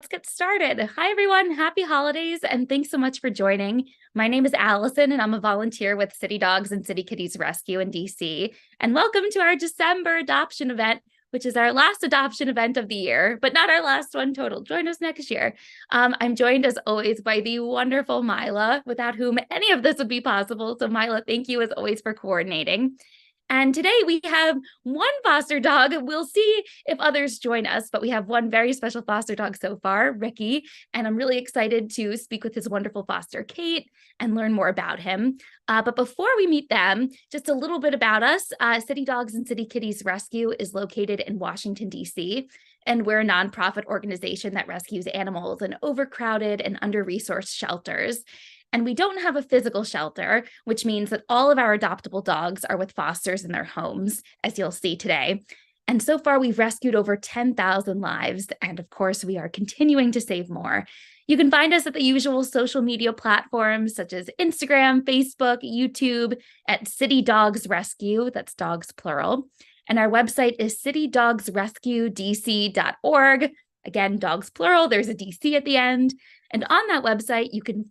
Let's get started. Hi, everyone. Happy holidays, and thanks so much for joining. My name is Allison, and I'm a volunteer with City Dogs and City Kitties Rescue in DC. And welcome to our December adoption event, which is our last adoption event of the year, but not our last one total. Join us next year. I'm joined, as always, by the wonderful Mila, without whom any of this would be possible. So, Mila, thank you, as always, for coordinating. And today we have one foster dog. We'll see if others join us, but we have one very special foster dog so far, Ricky, and I'm really excited to speak with his wonderful foster, Kate, and learn more about him. But before we meet them, just a little bit about us. City Dogs and City Kitties Rescue is located in Washington, D.C., and we're a nonprofit organization that rescues animals in overcrowded and under-resourced shelters. And we don't have a physical shelter, which means that all of our adoptable dogs are with fosters in their homes, as you'll see today. And so far, we've rescued over 10,000 lives. And of course, we are continuing to save more. You can find us at the usual social media platforms such as Instagram, Facebook, YouTube at City Dogs Rescue. That's dogs plural. And our website is citydogsrescuedc.org. Again, dogs plural. There's a DC at the end. And on that website, you can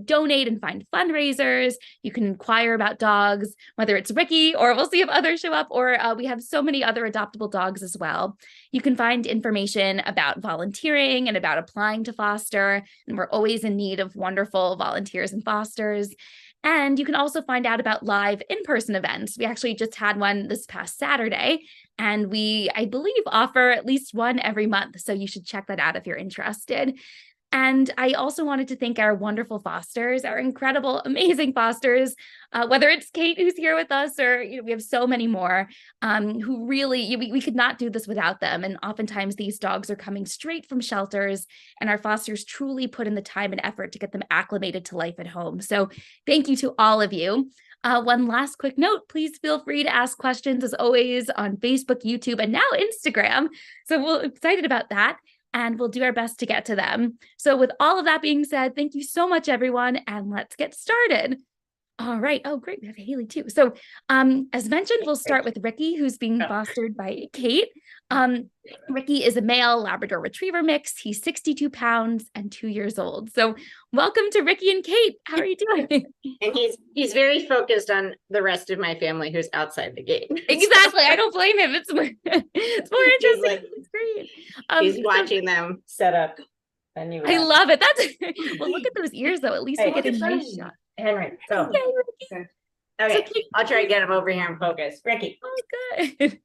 donate and find fundraisers. You can inquire about dogs, whether it's Ricky, or we'll see if others show up, or we have so many other adoptable dogs as well. You can find information about volunteering and about applying to foster. And we're always in need of wonderful volunteers and fosters. And you can also find out about live in-person events. We actually just had one this past Saturday, and we, I believe, offer at least one every month. So you should check that out if you're interested. And I also wanted to thank our wonderful fosters, our incredible, amazing fosters, whether it's Kate who's here with us, or we have so many more who really, we could not do this without them. And oftentimes these dogs are coming straight from shelters, and our fosters truly put in the time and effort to get them acclimated to life at home. So thank you to all of you. One last quick note, please feel free to ask questions as always on Facebook, YouTube, and now Instagram. So we're excited about that, and we'll do our best to get to them. So with all of that being said, thank you so much, everyone, and let's get started. All right. Oh, great. We have Hailey too. So as mentioned, we'll start with Ricky, who's being fostered by Kate. Ricky is a male Labrador Retriever mix. He's 62 pounds and 2 years old. So welcome to Ricky and Kate. How are you doing? And he's very focused on the rest of my family who's outside the gate. Exactly. I don't blame him. It's more interesting. Like, it's great. He's watching them set up a new I love it. That's well, look at those ears though. At least we get a nice shot. Henry, go. Okay, so I'll try to get him over here and focus. Ricky. Oh, good.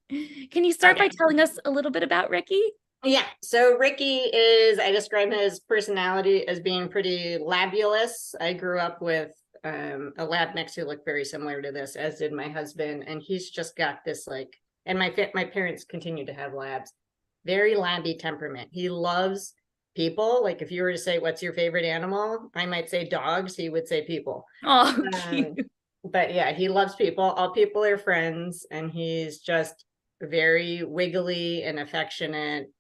Can you start by telling us a little bit about Ricky? Yeah, so Ricky is, I describe his personality as being pretty labulous. I grew up with a lab mix who looked very similar to this, as did my husband. And he's just got this and my parents continue to have labs, very labby temperament. He loves people. Like if you were to say, what's your favorite animal? I might say dogs. He would say people. Oh, cute. But yeah, he loves people. All people are friends. And he's just very wiggly and affectionate.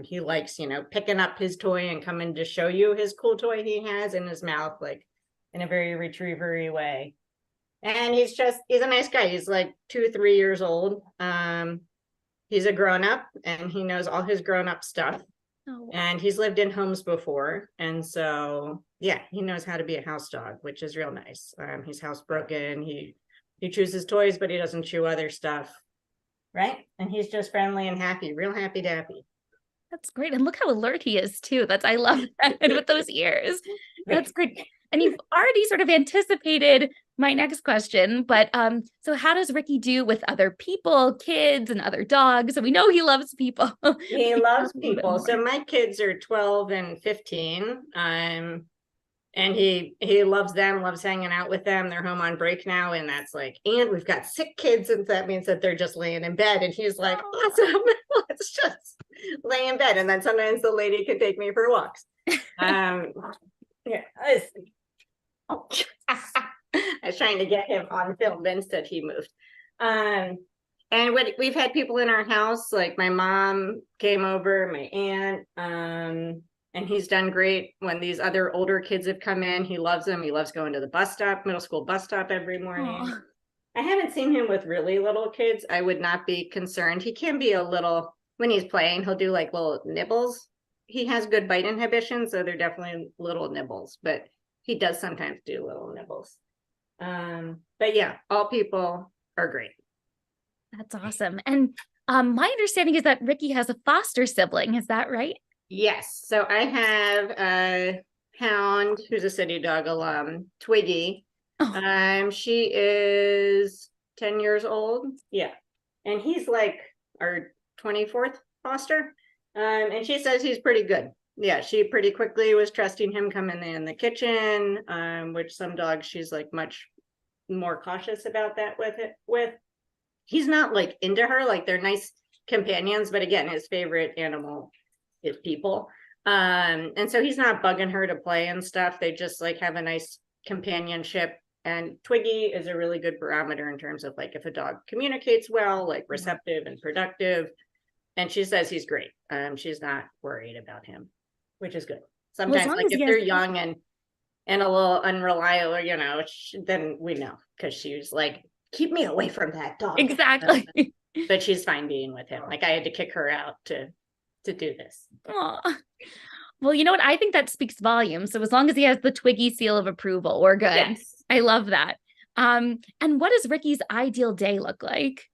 He likes, picking up his toy and coming to show you his cool toy he has in his mouth, like in a very retriever-y way. And he's a nice guy. He's like 2-3 years old. He's a grown-up and he knows all his grown-up stuff. Oh. And he's lived in homes before. And so, yeah, he knows how to be a house dog, which is real nice. He's housebroken. He chews his toys, but he doesn't chew other stuff. Right. And he's just friendly and happy, real happy dappy. That's great. And look how alert he is too. I love that. And with those ears. That's great. And you've already sort of anticipated my next question, but so how does Ricky do with other people, kids, and other dogs? So we know he loves people. He loves people. So my kids are 12 and 15. And he loves them, loves hanging out with them. They're home on break now. And that's and we've got sick kids. And that means that they're just laying in bed. And he's like, awesome, let's just lay in bed. And then sometimes the lady can take me for walks. Yeah, I was trying to get him on film, but instead he moved. And we've had people in our house, like my mom came over, my aunt, and he's done great when these other older kids have come in. He loves them. He loves going to the bus stop, middle school bus stop every morning. Aww. I haven't seen him with really little kids. I would not be concerned. He can be a little, when he's playing, he'll do like little nibbles. he has good bite inhibition, so they're definitely little nibbles, but he does sometimes do little nibbles. But yeah, all people are great. That's awesome. And my understanding is that Ricky has a foster sibling. Is that right? Yes. So I have a hound who's a city dog alum, Twiggy. Oh. She is 10 years old. Yeah. And he's like our 24th foster. And she says he's pretty good. Yeah, she pretty quickly was trusting him coming in the kitchen, which some dogs she's like much more cautious about that with. He's not like into her, like they're nice companions, but again, his favorite animal is people. And so he's not bugging her to play and stuff. They just like have a nice companionship. And Twiggy is a really good barometer in terms of like if a dog communicates well, like receptive and productive. And she says he's great. She's not worried about him, which is good. Sometimes Well, like if they're young and a little unreliable, you know, then we know, because she was like, keep me away from that dog. exactly. But she's fine being with him. Like I had to kick her out to do this. Aw. Well, you know what? I think that speaks volumes. So as long as he has the Twiggy seal of approval, we're good. Yes. I love that. And what does Ricky's ideal day look like?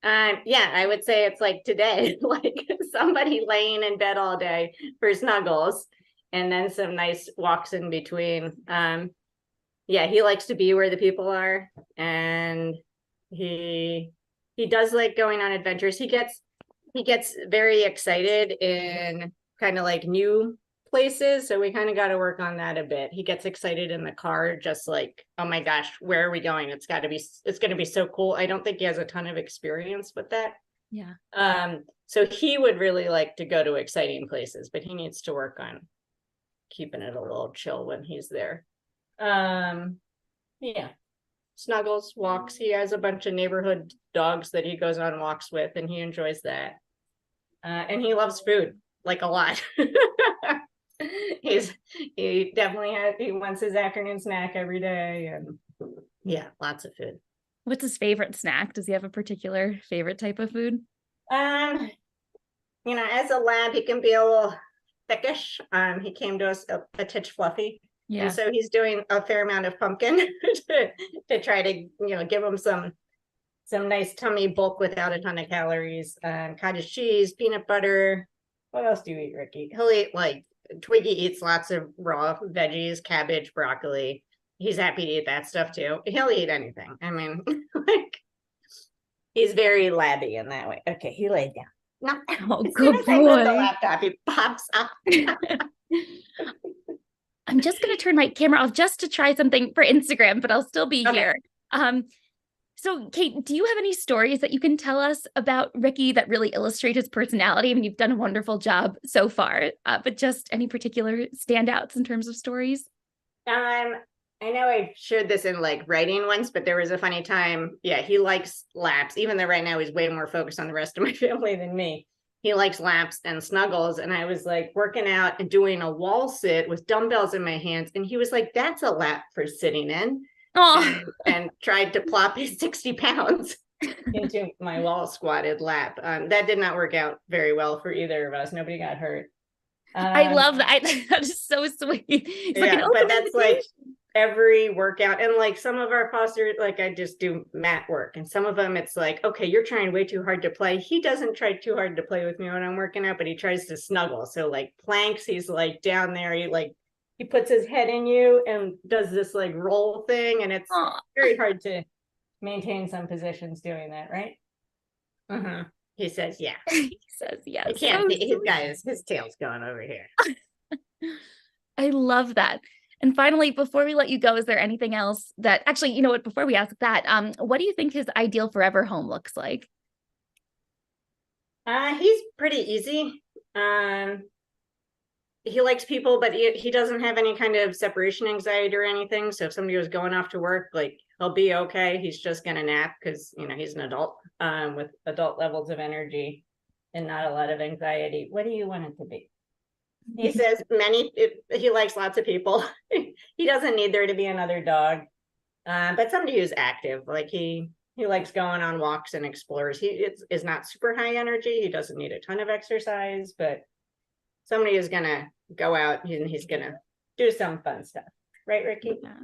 Yeah, I would say it's like today, like somebody laying in bed all day for snuggles, and then some nice walks in between. Yeah, he likes to be where the people are, and he does like going on adventures. He gets very excited in kind of like new places, so we kind of got to work on that a bit. He gets excited in the car, just like, oh my gosh, where are we going? It's going to be so cool. I don't think he has a ton of experience with that. Yeah. So he would really like to go to exciting places, but he needs to work on keeping it a little chill when he's there. Yeah, snuggles, walks. He has a bunch of neighborhood dogs that he goes on walks with, and he enjoys that. And he loves food, like a lot. He wants his afternoon snack every day, and yeah, lots of food. What's his favorite snack? Does he have a particular favorite type of food? As a lab, he can be a little thickish. He came to us a titch fluffy. Yeah. And so he's doing a fair amount of pumpkin to try to, give him some nice tummy bulk without a ton of calories. Cottage cheese, peanut butter. What else do you eat, Ricky? He'll eat like Twiggy eats lots of raw veggies, cabbage, broccoli. He's happy to eat that stuff too. He'll eat anything. I mean, like he's very labby in that way. Okay, he laid down. No, oh, good boy. The laptop, he pops up. I'm just going to turn my camera off just to try something for Instagram, but I'll still be here. So Kate, do you have any stories that you can tell us about Ricky that really illustrate his personality? I mean, you've done a wonderful job so far, but just any particular standouts in terms of stories? I know I shared this in like writing once, but there was a funny time. Yeah, he likes laps, even though right now he's way more focused on the rest of my family than me. He likes laps and snuggles. And I was like working out and doing a wall sit with dumbbells in my hands. And he was like, that's a lap for sitting in. And tried to plop his 60 pounds into my wall squatted lap. That did not work out very well for either of us. Nobody got hurt. I love that. That is so sweet. It's but that's like every workout. And like some of our fosters, like I just do mat work. And some of them, it's like, okay, you're trying way too hard to play. He doesn't try too hard to play with me when I'm working out, but he tries to snuggle. So like planks, he's like down there. He puts his head in you and does this like roll thing. And it's very hard to maintain some positions doing that, right? Mm-hmm. He says, yeah. He says, yes. You can't his tail's going over here. I love that. And finally, before we let you go, is there anything else that actually, you know what, before we ask that, what do you think his ideal forever home looks like? He's pretty easy. He likes people, but he doesn't have any kind of separation anxiety or anything. So if somebody was going off to work, like he'll be okay. He's just going to nap because, he's an adult with adult levels of energy and not a lot of anxiety. What do you want it to be? He says he likes lots of people. He doesn't need there to be another dog, but somebody who's active. Like he likes going on walks and explores. He is not super high energy. He doesn't need a ton of exercise, but somebody who's gonna go out and he's gonna do some fun stuff, right, Ricky? Yeah.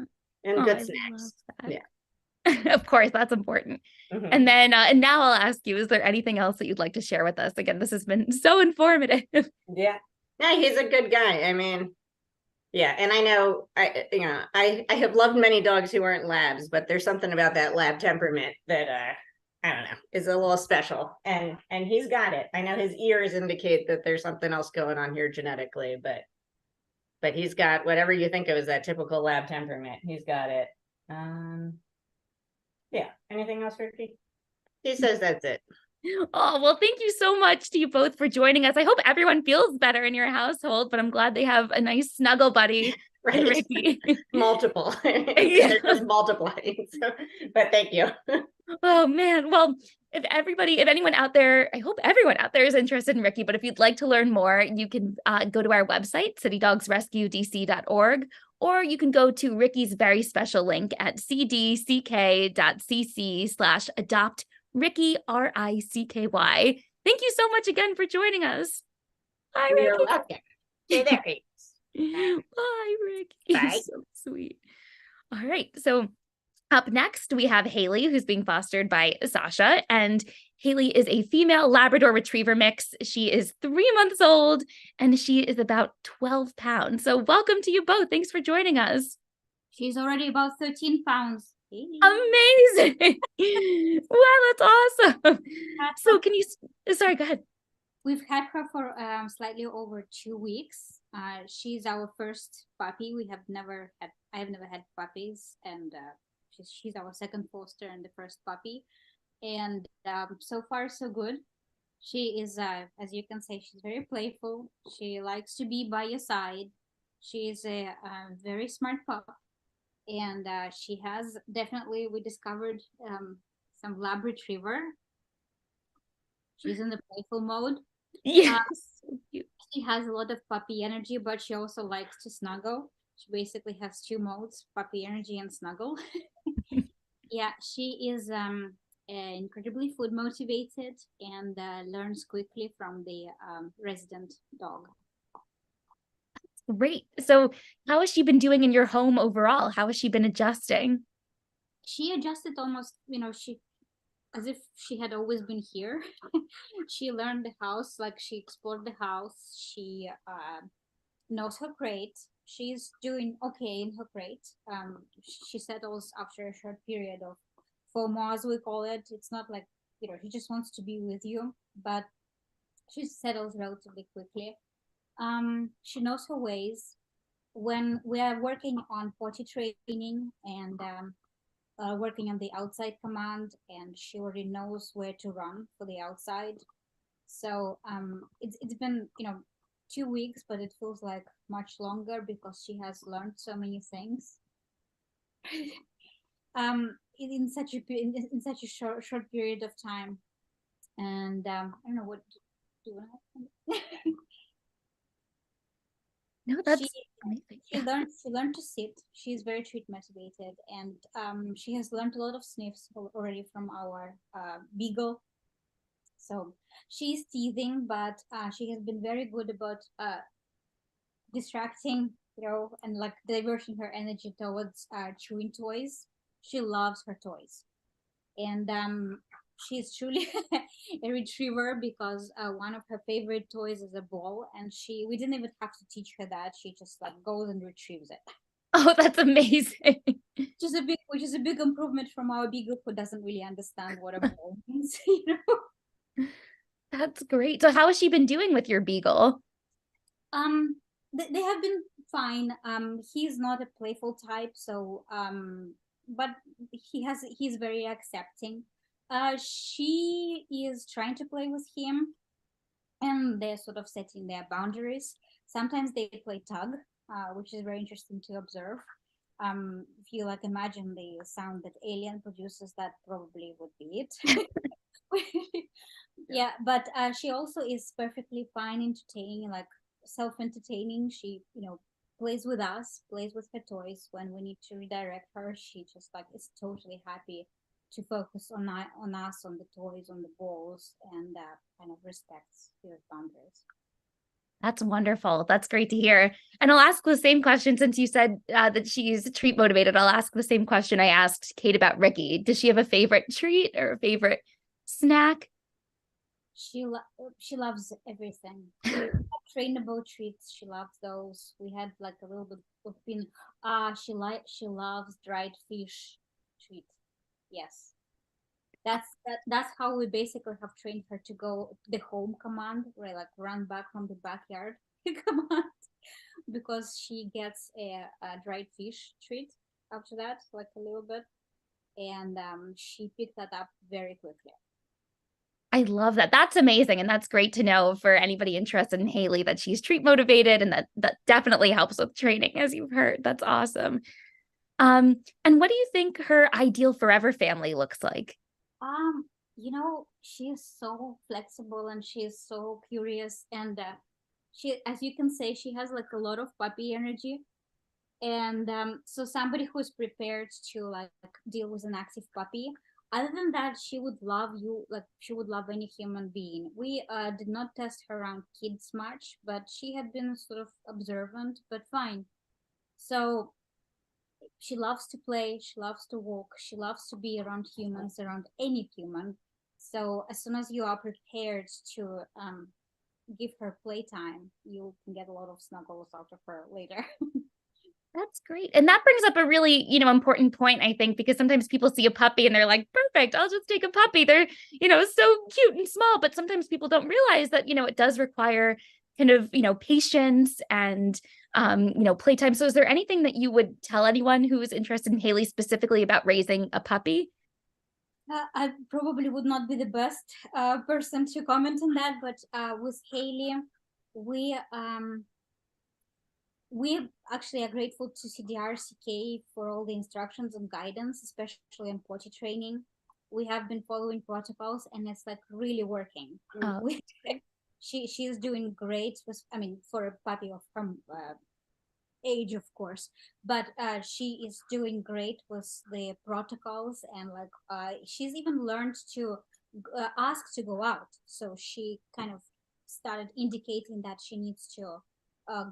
And Oh, good I love snacks. that. Yeah. Of course, that's important. Mhm. And then, and now I'll ask you, is there anything else that you'd like to share with us? Again, this has been so informative. Yeah. Yeah, he's a good guy. I mean, yeah, and I know I have loved many dogs who aren't labs, but there's something about that lab temperament that I don't know, is a little special. And he's got it. I know his ears indicate that there's something else going on here genetically, but he's got whatever you think of as that typical lab temperament. He's got it. Yeah. Anything else, Ricky? He says that's it. Oh, well, thank you so much to you both for joining us. I hope everyone feels better in your household, but I'm glad they have a nice snuggle buddy in Right. Ricky. Multiple. Yeah. They're just multiplying. So, but thank you. Oh man. Well, if anyone out there, I hope everyone out there is interested in Ricky, but if you'd like to learn more, you can go to our website, citydogsrescuedc.org, or you can go to Ricky's very special link at cdck.cc/adoptricky, RICKY. Thank you so much again for joining us. Bye, You're Ricky. welcome. So there he is. Bye, Ricky. Bye. So sweet. All right. So up next, we have Hailey, who's being fostered by Sasha. And Hailey is a female Labrador Retriever mix. She is 3 months old and she is about 12 pounds. So welcome to you both. Thanks for joining us. She's already about 13 pounds. Amazing. Wow, that's awesome. So can you, sorry, go ahead. We've had her for slightly over 2 weeks. She's our first puppy. I have never had puppies, and she's our second foster and the first puppy. And so far, so good. She is, as you can say, she's very playful. She likes to be by your side. She is a very smart pup. And she has definitely, we discovered some lab retriever. She's in the playful mode. Yes. She has a lot of puppy energy, but she also likes to snuggle. She basically has 2 modes, puppy energy and snuggle. Yeah, she is incredibly food motivated and learns quickly from the resident dog. Great. So how has she been doing in your home overall? How has she been adjusting? She adjusted almost, as if she had always been here. She learned the house, like she explored the house. She knows her crate. She's doing okay in her crate. She settles after a short period of FOMO, as we call it. It's not like, she just wants to be with you, but she settles relatively quickly. She knows her ways. When we are working on potty training and working on the outside command, and she already knows where to run for the outside. So it's been 2 weeks, but it feels like much longer because she has learned so many things. In such a short period of time, and I don't know what do you want. No, that's amazing. She learned to sit. She's very treat motivated, and she has learned a lot of sniffs already from our beagle. So she's teething, but she has been very good about distracting, and like diverting her energy towards chewing toys. She loves her toys, and she's truly a retriever because one of her favorite toys is a ball, and we didn't even have to teach her that. She just like goes and retrieves it. Oh, that's amazing. Which is a big improvement from our beagle, who doesn't really understand what a ball means. That's great. So how has she been doing with your beagle? They have been fine. He's not a playful type, so but he's very accepting. She is trying to play with him, and they're sort of setting their boundaries. Sometimes they play tug, which is very interesting to observe. If you like imagine the sound that Alien produces, that probably would be it. Yeah, but she also is perfectly fine entertaining, like self-entertaining. She plays with us, plays with her toys. When we need to redirect her, she just like is totally happy to focus on us, on the toys, on the balls, and kind of respects your boundaries. That's wonderful. That's great to hear. And I'll ask the same question since you said that she's treat motivated. I'll ask the same question I asked Kate about Ricky. Does she have a favorite treat or a favorite snack? She loves everything. Trainable treats. She loves those. We had like a little bit of pin. She loves dried fish treat. Yes. That's how we basically have trained her to go the home command, where like run back from the backyard command, because she gets a dried fish treat after that, like a little bit, and she picked that up very quickly. I love that. That's amazing. And that's great to know for anybody interested in Hailey that she's treat motivated, and that definitely helps with training, as you've heard. That's awesome. And what do you think her ideal forever family looks like? She is so flexible and she is so curious, and she, as you can say, she has like a lot of puppy energy. And so somebody who's prepared to like deal with an active puppy. Other than that, she would love you, like she would love any human being. We did not test her around kids much, but she had been sort of observant, but fine. So she loves to play, she loves to walk, she loves to be around humans, around any human. So as soon as you are prepared to give her playtime, you can get a lot of snuggles out of her later. That's great. And that brings up a really, important point, I think, because sometimes people see a puppy and they're like, perfect, I'll just take a puppy. They're, so cute and small, but sometimes people don't realize that, it does require kind of, patience and, playtime. So is there anything that you would tell anyone who is interested in Hailey specifically about raising a puppy? I probably would not be the best person to comment on that, but with Hailey, we actually are grateful to cdck for all the instructions and guidance, especially on potty training. We have been following protocols, and it's like really working. Oh. She's doing great for a puppy of her age, of course, but she is doing great with the protocols, and like she's even learned to ask to go out. So she kind of started indicating that she needs to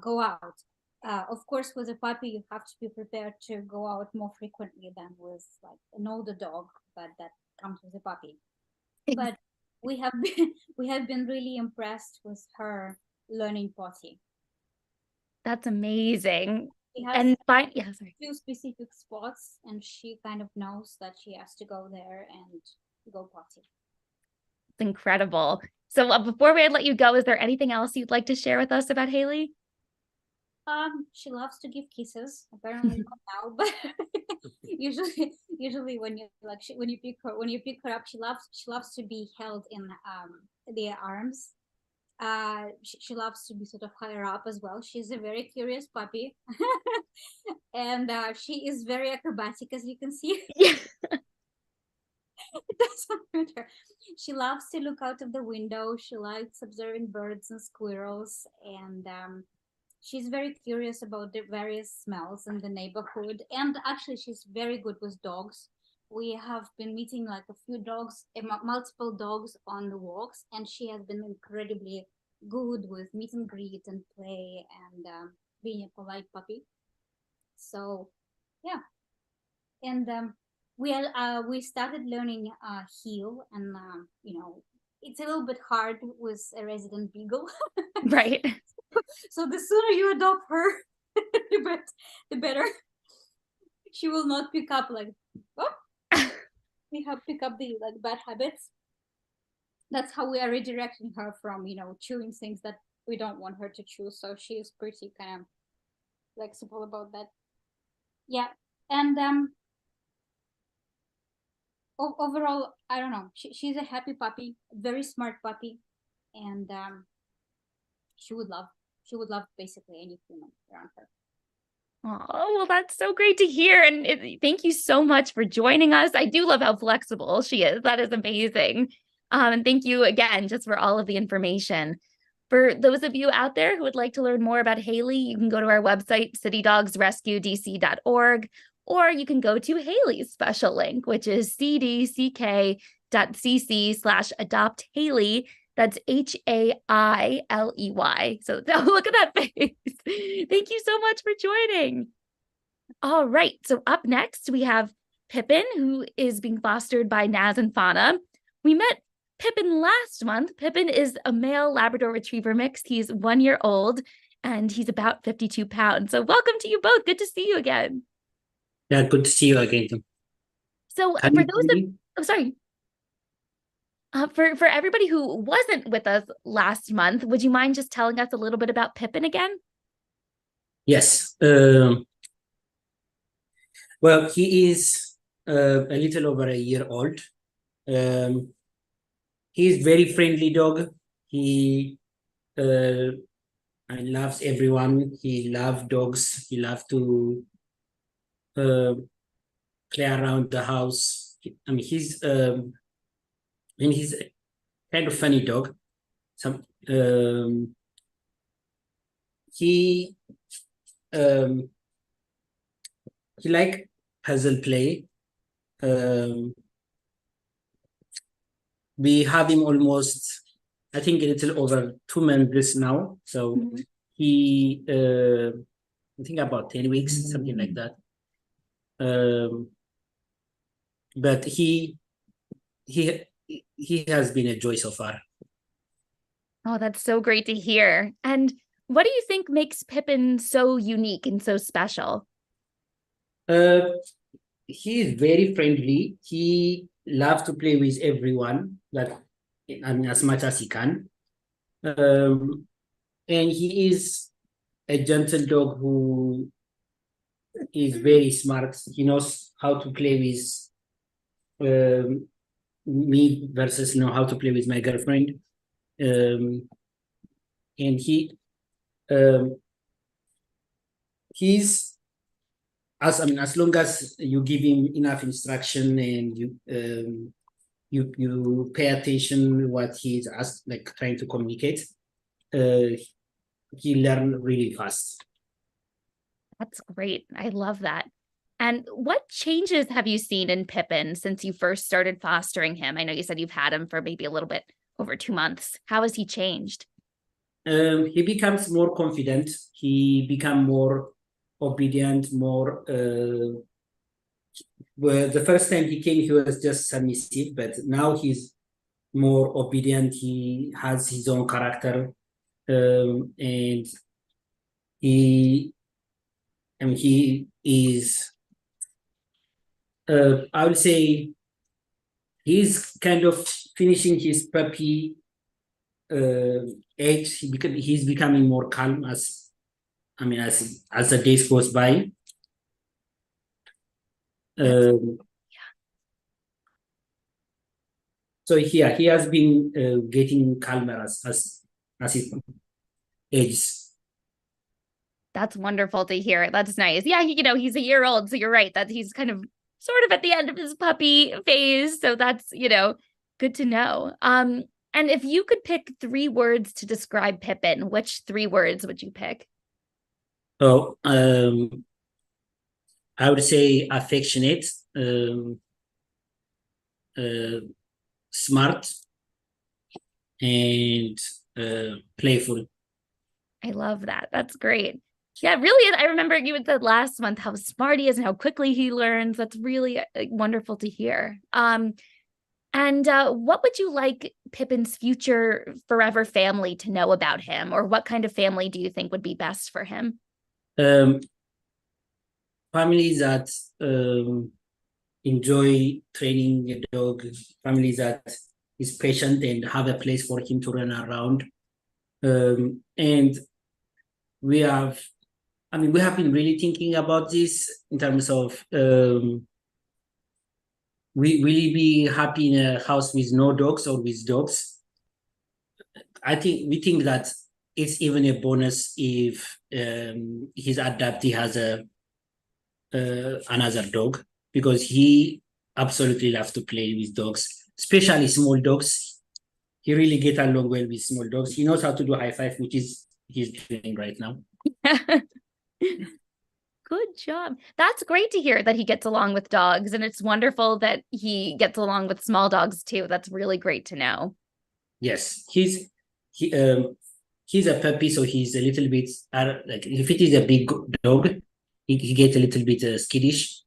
go out. Of course, with a puppy, you have to be prepared to go out more frequently than with like an older dog, but that comes with a puppy. But we have been really impressed with her learning potty. That's amazing. She has sorry. 2 specific spots, and she kind of knows that she has to go there and go potty. It's incredible. So before we let you go, is there anything else you'd like to share with us about Hailey? She loves to give kisses. Apparently not now, but usually when you pick her up, she loves to be held in their arms. She loves to be sort of higher up as well. She's a very curious puppy, and she is very acrobatic, as you can see. Yeah. It doesn't matter. She loves to look out of the window. She likes observing birds and squirrels, and she's very curious about the various smells in the neighborhood. And actually, she's very good with dogs. We have been meeting like a few dogs, multiple dogs on the walks, and she has been incredibly good with meet and greet and play and being a polite puppy. So, yeah. And we started learning heel, and it's a little bit hard with a resident beagle. Right. So the sooner you adopt her, the better. She will not pick up we have pick up the like bad habits. That's how we are redirecting her from chewing things that we don't want her to chew. So she is pretty kind of flexible about that. Yeah, and overall, I don't know. She's a happy puppy, very smart puppy, and she would love basically any human around her. Oh, well, that's so great to hear. And thank you so much for joining us. I do love how flexible she is. That is amazing. And thank you again, just for all of the information. For those of you out there who would like to learn more about Hailey, you can go to our website, citydogsrescuedc.org, or you can go to Hailey's special link, which is cdck.cc/adopthailey. That's Hailey. So look at that face. Thank you so much for joining. All right. So up next, we have Pippen, who is being fostered by Naz and Fauna. We met Pippen last month. Pippen is a male Labrador Retriever mix. He's 1 year old and he's about 52 pounds. So welcome to you both. Good to see you again. Yeah, good to see you again. So Can for you those hear that, me? oh, sorry. For everybody who wasn't with us last month, would you mind just telling us a little bit about Pippen again? Yes. Well, he is a little over a year old. He's very friendly dog. He loves everyone. He loves dogs. He loves to play around the house. He's he's a kind of funny dog. Some he like puzzle play. We have him almost, I think, a little over 2 months now. So he, I think about 10 weeks, something like that. But he has been a joy so far. Oh, that's so great to hear. And what do you think makes Pippen so unique and so special? He is very friendly. He loves to play with everyone, as much as he can. And he is a gentle dog who is very smart. He knows how to play with me versus how to play with my girlfriend. And he's as long as you give him enough instruction and you pay attention what he's trying to communicate, he learn really fast. That's great. I love that. And what changes have you seen in Pippen since you first started fostering him? I know you said you've had him for maybe a little bit over 2 months. How has he changed? He becomes more confident. He becomes more obedient, more well, the first time he came, he was just submissive, but now he's more obedient. He has his own character, and he is, I would say, he's kind of finishing his puppy age. He's becoming more calm as the days goes by. So here he has been getting calmer as it ages. That's wonderful to hear. That's nice. Yeah, he's a year old, so you're right that he's kind of sort of at the end of his puppy phase. So that's, good to know. And if you could pick 3 words to describe Pippen, which 3 words would you pick? Oh, I would say affectionate, smart, and playful. I love that. That's great. Yeah, it really is. I remember you had said last month how smart he is and how quickly he learns. That's really wonderful to hear. And what would you like Pippin's future forever family to know about him? Or what kind of family do you think would be best for him? Families that enjoy training a dog, families that is patient and have a place for him to run around. And we have been really thinking about this in terms of will he be happy in a house with no dogs or with dogs? We think that it's even a bonus if his adoptee has another dog, because he absolutely loves to play with dogs, especially small dogs. He really gets along well with small dogs. He knows how to do high five, which is he's doing right now. Good job. That's great to hear that he gets along with dogs, and it's wonderful that he gets along with small dogs too. That's really great to know. Yes, he's a puppy, so he's a little bit like if it is a big dog, he gets a little bit skittish.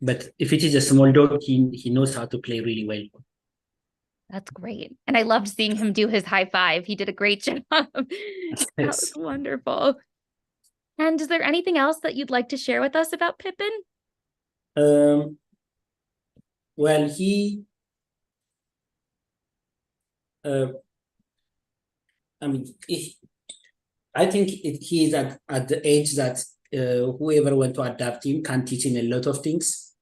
But if it is a small dog, he knows how to play really well. That's great. And I loved seeing him do his high five. He did a great job. That was Yes. wonderful. And is there anything else that you'd like to share with us about Pippin? Well, I mean, I think he is at the age that whoever want to adopt him can teach him a lot of things.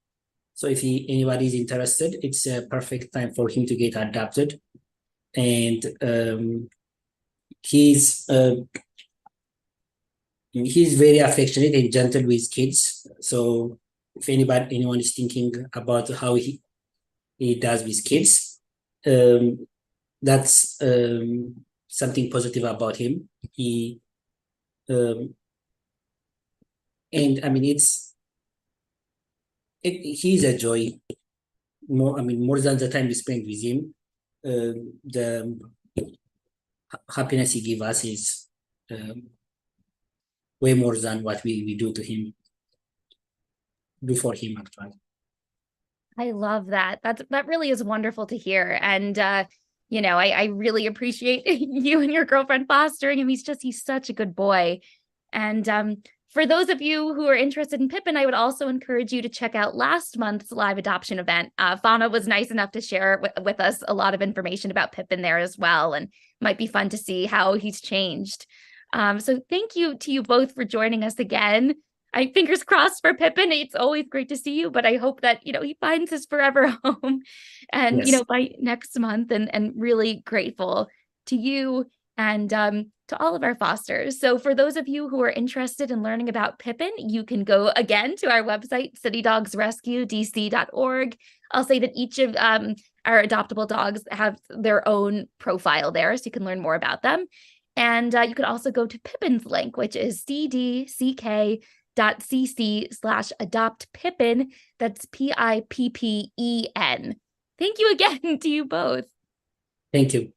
So if anybody is interested, it's a perfect time for him to get adopted. And he's very affectionate and gentle with kids. So if anyone is thinking about how he does with kids, that's something positive about him. And I mean, he's a joy. More than the time we spend with him, the happiness he gives us is way more than what we do for him actually. I love that. That really is wonderful to hear. And I really appreciate you and your girlfriend fostering him. He's such a good boy. And for those of you who are interested in Pippin, I would also encourage you to check out last month's live adoption event. Fauna was nice enough to share with us a lot of information about Pippin there as well, and might be fun to see how he's changed. So thank you to you both for joining us again. Fingers crossed for Pippin. It's always great to see you, but I hope that, he finds his forever home and, Yes. by next month, and really grateful to you and to all of our fosters. So for those of you who are interested in learning about Pippin, you can go again to our website, citydogsrescuedc.org. I'll say that each of our adoptable dogs have their own profile there, so you can learn more about them. And you could also go to Pippin's link, which is cdck.cc/adoptpippen. That's PIPPEN. Thank you again to you both. Thank you.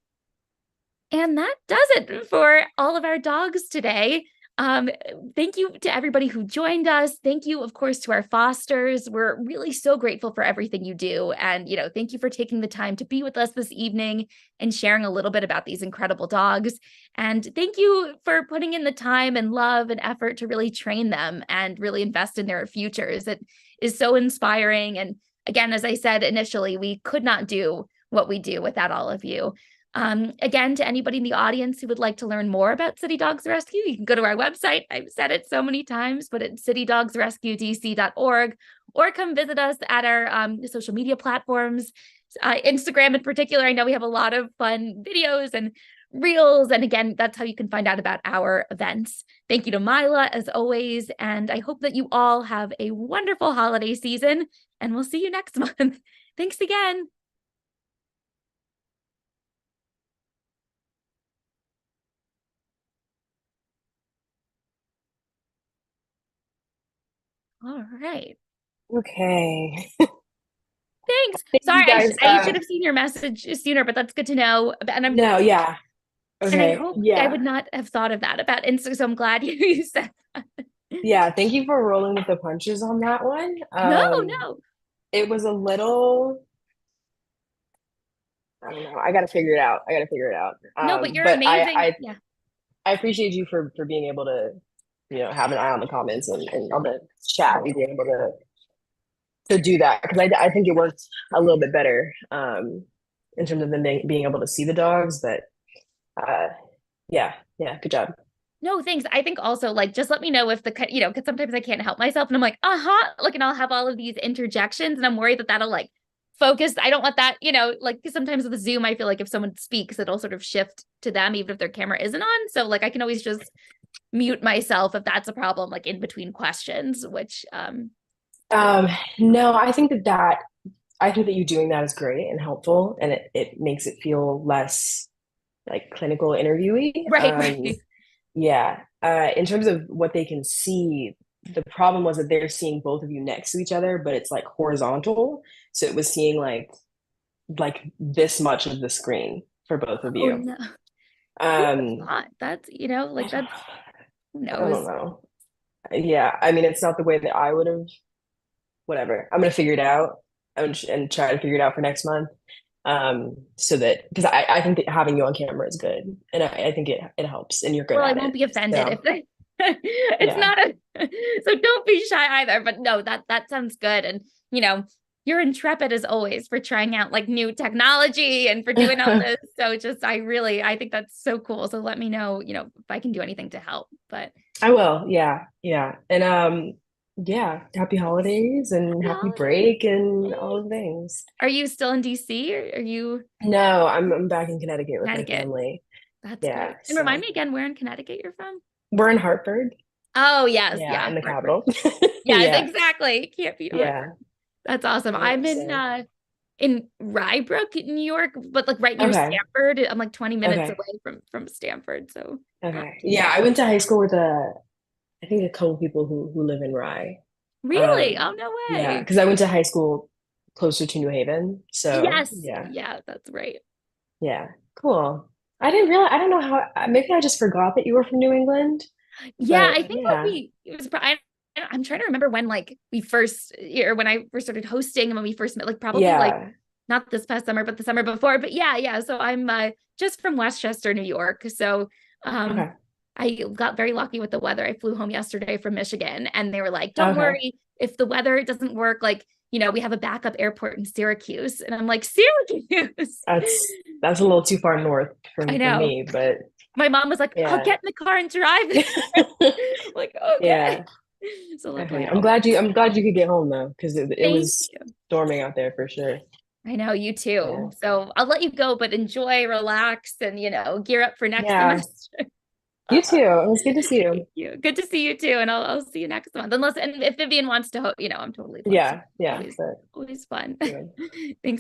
And that does it for all of our dogs today. Thank you to everybody who joined us. Thank you, of course, to our fosters. We're really so grateful for everything you do. And, thank you for taking the time to be with us this evening and sharing a little bit about these incredible dogs. And thank you for putting in the time and love and effort to really train them and really invest in their futures. It is so inspiring. And again, as I said initially, we could not do what we do without all of you. Again, to anybody in the audience who would like to learn more about City Dogs Rescue, you can go to our website. I've said it so many times, but it's citydogsrescuedc.org, or come visit us at our social media platforms, Instagram in particular. I know we have a lot of fun videos and reels. And again, that's how you can find out about our events. Thank you to Mila, as always. And I hope that you all have a wonderful holiday season, and we'll see you next month. Thanks again. All right. Okay. Thanks. Thank Sorry, you guys, I should have seen your message sooner, but that's good to know. And No, yeah. and I Okay. hope I Yeah. would not have thought of that about Insta. So I'm glad you said that. Yeah. Thank you for rolling with the punches on that one. No. It was a little, I don't know. I got to figure it out. No, but you're but amazing. Yeah. I appreciate you for being able to, have an eye on the comments and on the chat and being able to do that, because I think it worked a little bit better in terms of them being able to see the dogs. But yeah, good job. No, thanks. I think also, just let me know if because sometimes I can't help myself and I'm like, and I'll have all of these interjections and I'm worried that that'll focus. I don't want that, sometimes with the Zoom, I feel like if someone speaks, it'll sort of shift to them, even if their camera isn't on. So I can always just mute myself if that's a problem, in between questions, which, no, I think that you doing that is great and helpful, and it makes it feel less clinical interviewee. right. Yeah. In terms of what they can see, the problem was that they're seeing both of you next to each other, but it's horizontal. So it was seeing like this much of the screen. for both of Oh you. no. Um, Not. That's, you know, like that's who I don't knows. know. Yeah, I mean, it's not the way that I would have. Whatever. I'm gonna figure it out and try to figure it out for next month. So that because I think that having you on camera is good, and I think it helps, and you're good Well, I at won't it. be offended So, if they it's yeah. not a so don't be shy either. But no, that sounds good. And you know, you're intrepid as always for trying out like new technology and for doing all this. So just I think that's so cool. So let me know, you know, if I can do anything to help. But I will. Yeah, yeah, and yeah. Happy holidays and happy happy holidays. break and all the things. Are you still in DC or are you No, I'm back in Connecticut with my Connecticut? family. That's Yeah, great. And remind so me again where in Connecticut you're from? we're in Hartford. Oh, yes. Yeah, Yeah. in the Hartford. capital. Yes, Yeah, exactly. Can't beat yeah, Hartford. That's awesome. yeah. I'm So in Rybrook, New York, but like right near okay, Stamford. I'm like 20 minutes okay, away from Stamford. So not okay. too Yeah, bad. I went to high school with I think a couple people who live in Rye. Really? Oh, no Yeah, way. because I went to high school closer to New Haven. So Yes. yeah, Yeah, that's right. yeah, cool. I didn't realize. I don't know how. Maybe I just forgot that you were from New England. Yeah, But I think yeah, it was, I'm trying to remember when like we first, or when I first started hosting and when we first met, like probably like yeah. not this past summer, but the summer before. But yeah, yeah. So I'm just from Westchester, New York. So Okay, I got very lucky with the weather. I flew home yesterday from Michigan and they were like, don't okay. worry if the weather doesn't work, like, you know, we have a backup airport in Syracuse. And I'm like, Syracuse. That's a little too far north I for know. me, but My mom was like, I'll yeah, get in the car and drive. Like, okay. yeah. So luckily Okay, it all worked. I'm glad you could get home though, because it Thank was you. storming out there for sure. I know you Yeah, too. So I'll let you go, but enjoy, relax, and you know, gear up for next yeah. semester. You too. It was good to see you. Thank you. Good to see you too. And I'll see you next month. Unless and if Vivian wants to, you know, I'm totally flexible. Yeah, yeah. Always, But always fun. anyway. Thanks.